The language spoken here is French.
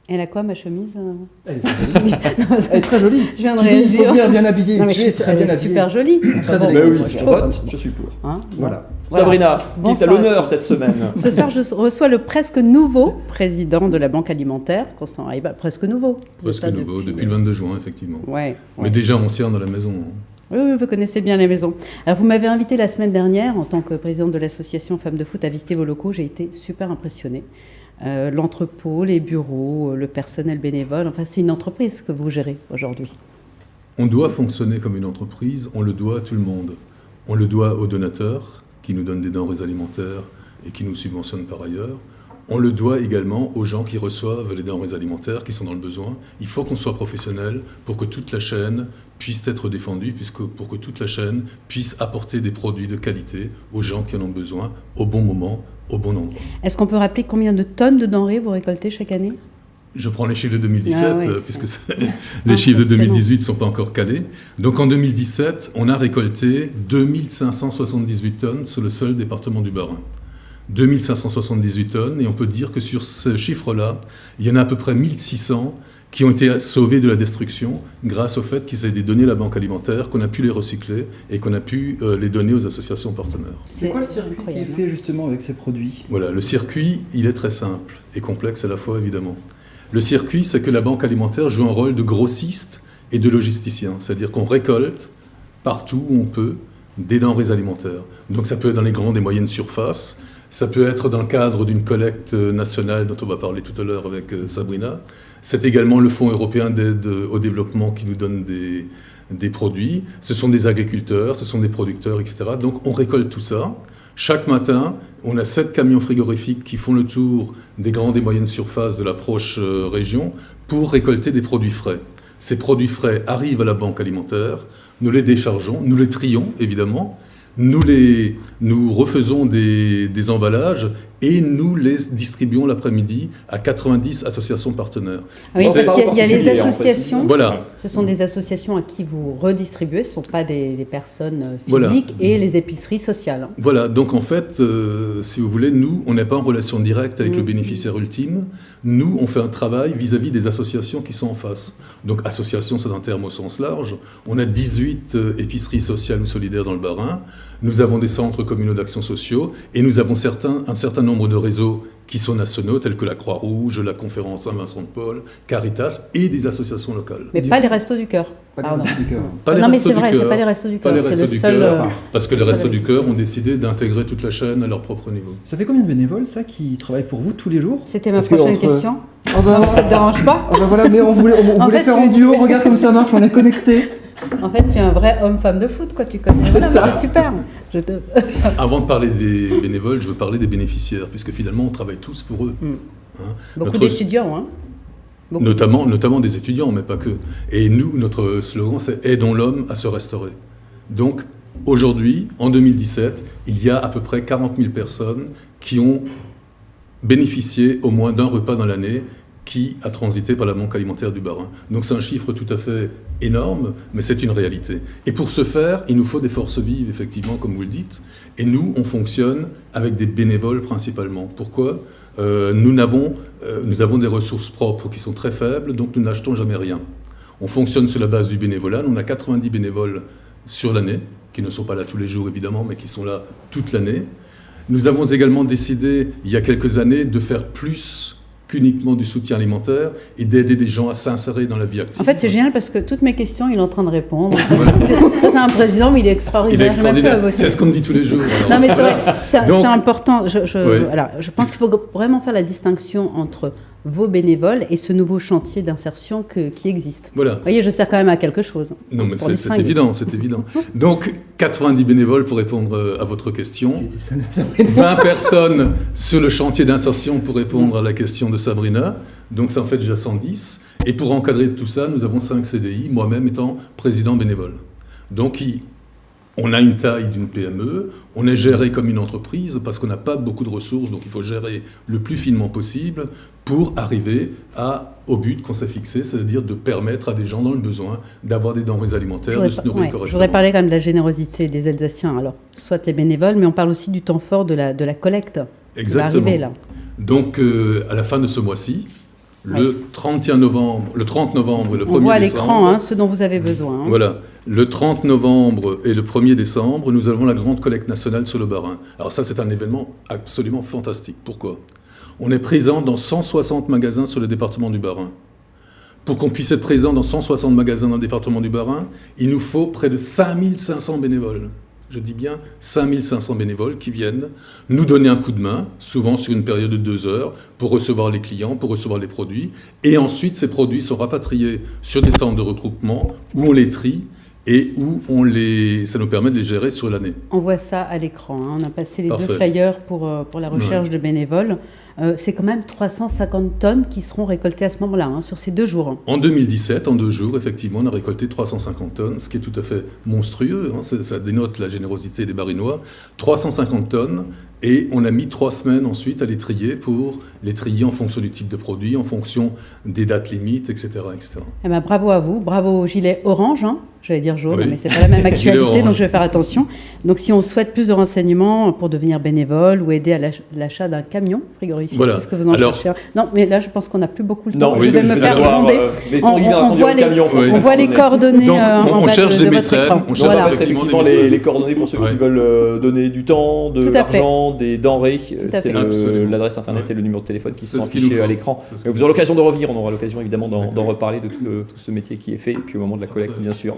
Elle a quoi, ma chemise Elle est très jolie. Elle est très jolie. Je viens de Tu dis, il faut réagir. venir bien habillé. Non, mais Tu es très bien elle est habillé. super jolie. Très Bon, élégante. oui, moi, je trouve. vote, je suis pour. Hein, Voilà. Voilà. Sabrina, qui Bonsoir est à l'honneur à tous. cette semaine? Ce soir, je reçois le presque nouveau président de la Banque alimentaire, Constant Rayba. Presque nouveau. Vous êtes Presque là nouveau, depuis le 22 juin, effectivement. Ouais. Mais déjà ancien dans la maison. Oui, vous connaissez bien les maisons. Alors, vous m'avez invité la semaine dernière, en tant que présidente de l'association Femmes de Foot, à visiter vos locaux. J'ai été super impressionnée. L'entrepôt, les bureaux, le personnel bénévole, enfin, c'est une entreprise que vous gérez aujourd'hui. On doit fonctionner comme une entreprise, on le doit à tout le monde. On le doit aux donateurs, qui nous donnent des denrées alimentaires et qui nous subventionnent par ailleurs. On le doit également aux gens qui reçoivent les denrées alimentaires, qui sont dans le besoin. Il faut qu'on soit professionnel pour que toute la chaîne puisse être défendue, pour que toute la chaîne puisse apporter des produits de qualité aux gens qui en ont besoin, au bon moment, au bon endroit. Est-ce qu'on peut rappeler combien de tonnes de denrées vous récoltez chaque année ? Je prends les chiffres de 2017, Ah ouais, puisque les chiffres de impressionnant. 2018 ne sont pas encore calés. Donc en 2017, on a récolté 2578 tonnes sur le seul département du Bas-Rhin. 2578 tonnes, et on peut dire que sur ce chiffre-là, il y en a à peu près 1600 qui ont été sauvés de la destruction grâce au fait qu'ils aient été donnés à la banque alimentaire, qu'on a pu les recycler et qu'on a pu les donner aux associations partenaires. C'est quoi le circuit qui est fait justement avec ces produits ? Voilà, le circuit, il est très simple et complexe à la fois, évidemment. Le circuit, c'est que la banque alimentaire joue un rôle de grossiste et de logisticien, c'est-à-dire qu'on récolte partout où on peut des denrées alimentaires. Donc ça peut être dans les grandes et moyennes surfaces, ça peut être dans le cadre d'une collecte nationale dont on va parler tout à l'heure avec Sabrina. C'est également le Fonds européen d'aide au développement qui nous donne des produits. Ce sont des agriculteurs, ce sont des producteurs, etc. Donc on récolte tout ça. Chaque matin, on a 7 camions frigorifiques qui font le tour des grandes et moyennes surfaces de la proche région pour récolter des produits frais. Ces produits frais arrivent à la banque alimentaire, nous les déchargeons, nous les trions évidemment, nous refaisons des emballages et nous les distribuons l'après-midi à 90 associations partenaires. Oui, C'est- parce qu'il y a les particulier, en associations. Voilà. Ce sont des associations à qui vous redistribuez, ce ne sont pas des personnes Voilà. physiques, et les épiceries sociales. Voilà, donc en fait, si vous voulez, nous, on n'est pas en relation directe avec le bénéficiaire ultime. Nous, on fait un travail vis-à-vis des associations qui sont en face. Donc, association, c'est un terme au sens large. On a 18 épiceries sociales ou solidaires dans le Bas-Rhin. Nous avons des centres communaux d'action sociaux et nous avons un certain nombre de réseaux qui sont nationaux, tels que la Croix-Rouge, la Conférence Saint-Vincent-de-Paul, Caritas et des associations locales. Mais pas les restos du cœur. Pas les Pardon. Restos du Cœur. Pas les Non, mais Restos c'est du vrai, Cœur. c'est pas les Restos du Pas Cœur. les C'est Restos le du seul. Cœur, parce que les le seul Restos du avec- Cœur ont décidé d'intégrer toute la chaîne à leur propre niveau. Ça fait combien de bénévoles, ça, qui travaillent pour vous tous les jours ? C'était ma Parce que prochaine entre- question. Ah bah, Ça te dérange pas ? ah bah voilà, mais on voulait En fait, faire tu en veux duo, dire- regarde comme ça marche, on est connectés. En fait, tu es un vrai homme-femme de foot, quoi. Tu connais. C'est Voilà, mais ça. c'est super. Je te- Avant de parler des bénévoles, je veux parler des bénéficiaires, puisque finalement, on travaille tous pour eux. Hein. Beaucoup Notre- d'étudiants, hein. Beaucoup. Notamment des étudiants, mais pas que. Et nous, notre slogan, c'est « Aidons l'homme à se restaurer ». Donc, aujourd'hui, en 2017, il y a à peu près 40 000 personnes qui ont bénéficié au moins d'un repas dans l'année qui a transité par la Banque alimentaire du Bas-Rhin. Donc c'est un chiffre tout à fait énorme, mais c'est une réalité. Et pour ce faire, il nous faut des forces vives, effectivement, comme vous le dites. Et nous, on fonctionne avec des bénévoles principalement. Pourquoi ? Nous avons des ressources propres qui sont très faibles, donc nous n'achetons jamais rien. On fonctionne sur la base du bénévolat. On a 90 bénévoles sur l'année, qui ne sont pas là tous les jours, évidemment, mais qui sont là toute l'année. Nous avons également décidé, il y a quelques années, de faire plus qu'uniquement du soutien alimentaire et d'aider des gens à s'insérer dans la vie active. En fait, c'est génial parce que toutes mes questions, il est en train de répondre. Ça, c'est un président, mais il est extraordinaire. Il est J'ai même extraordinaire. pas bossé. C'est ce qu'on me dit tous les jours. alors. Non, mais c'est vrai, Donc- c'est important. Oui. Alors, je pense qu'il faut vraiment faire la distinction entre vos bénévoles et ce nouveau chantier d'insertion qui existe. Voilà. Vous voyez, je sers quand même à quelque chose. Non, mais pour c'est distinguer. évident, c'est évident. Donc, 90 bénévoles pour répondre à votre question. Ça fait 20 personnes sur le chantier d'insertion pour répondre à la question de Sabrina. Donc, ça en fait déjà 110. Et pour encadrer tout ça, nous avons 5 CDI, moi-même étant président bénévole. Donc, on a une taille d'une PME, on est géré comme une entreprise parce qu'on n'a pas beaucoup de ressources, donc il faut gérer le plus finement possible pour arriver au but qu'on s'est fixé, c'est-à-dire de permettre à des gens dans le besoin d'avoir des denrées alimentaires, de se nourrir Je correctement. voudrais parler quand même de la générosité des Alsaciens. Alors, soit les bénévoles, mais on parle aussi du temps fort de la collecte. Qui va Exactement. arriver, là. Donc, à la fin de ce mois-ci, Le 30 novembre et le 1er On voit à décembre. l'écran ce dont vous avez besoin. Voilà. Le 30 novembre et le 1er décembre, nous avons la grande collecte nationale sur le Bas-Rhin. Alors ça, c'est un événement absolument fantastique. Pourquoi ? On est présent dans 160 magasins sur le département du Bas-Rhin. Pour qu'on puisse être présent dans 160 magasins dans le département du Bas-Rhin, il nous faut près de 5500 bénévoles. Je dis bien 5500 bénévoles qui viennent nous donner un coup de main, souvent sur une période de 2 heures, pour recevoir les clients, pour recevoir les produits. Et ensuite, ces produits sont rapatriés sur des centres de regroupement où on les trie et où ça nous permet de les gérer sur l'année. On voit ça à l'écran. On a passé les Parfait. 2 flyers pour la recherche de bénévoles. C'est quand même 350 tonnes qui seront récoltées à ce moment-là, sur ces 2 jours. En 2017, en 2 jours, effectivement, on a récolté 350 tonnes, ce qui est tout à fait monstrueux. Ça dénote la générosité des Barinois. 350 tonnes, et on a mis 3 semaines ensuite à les trier pour les trier en fonction du type de produit, en fonction des dates limites, etc. etc. Eh ben, bravo à vous, bravo au gilet orange. J'allais dire jaune, Oui. mais c'est pas la même Gilet actualité, orange. donc je vais faire attention. Donc si on souhaite plus de renseignements pour devenir bénévole ou aider à l'achat d'un camion frigorifique, Voilà. puisque vous en Alors- cherchez un. Non, mais là, je pense qu'on n'a plus beaucoup le temps. Non, je vais me faire gronder. On voit les coordonnées Donc, en on bas cherche de des votre mécènes, écran. on cherche Voilà. Effectivement, les coordonnées pour ceux Ouais. qui veulent donner du temps, de Tout à fait. l'argent, des denrées. Tout à C'est fait. Absolument. l'adresse internet Ouais. et le numéro de téléphone qui C'est sont ce qu'il nous affichés à faut. l'écran. C'est ce Vous qu'il aurez faut. l'occasion de revenir, on aura l'occasion évidemment d'en D'accord. reparler de tout ce métier qui est fait, et puis au moment de la collecte, Parfait. bien sûr.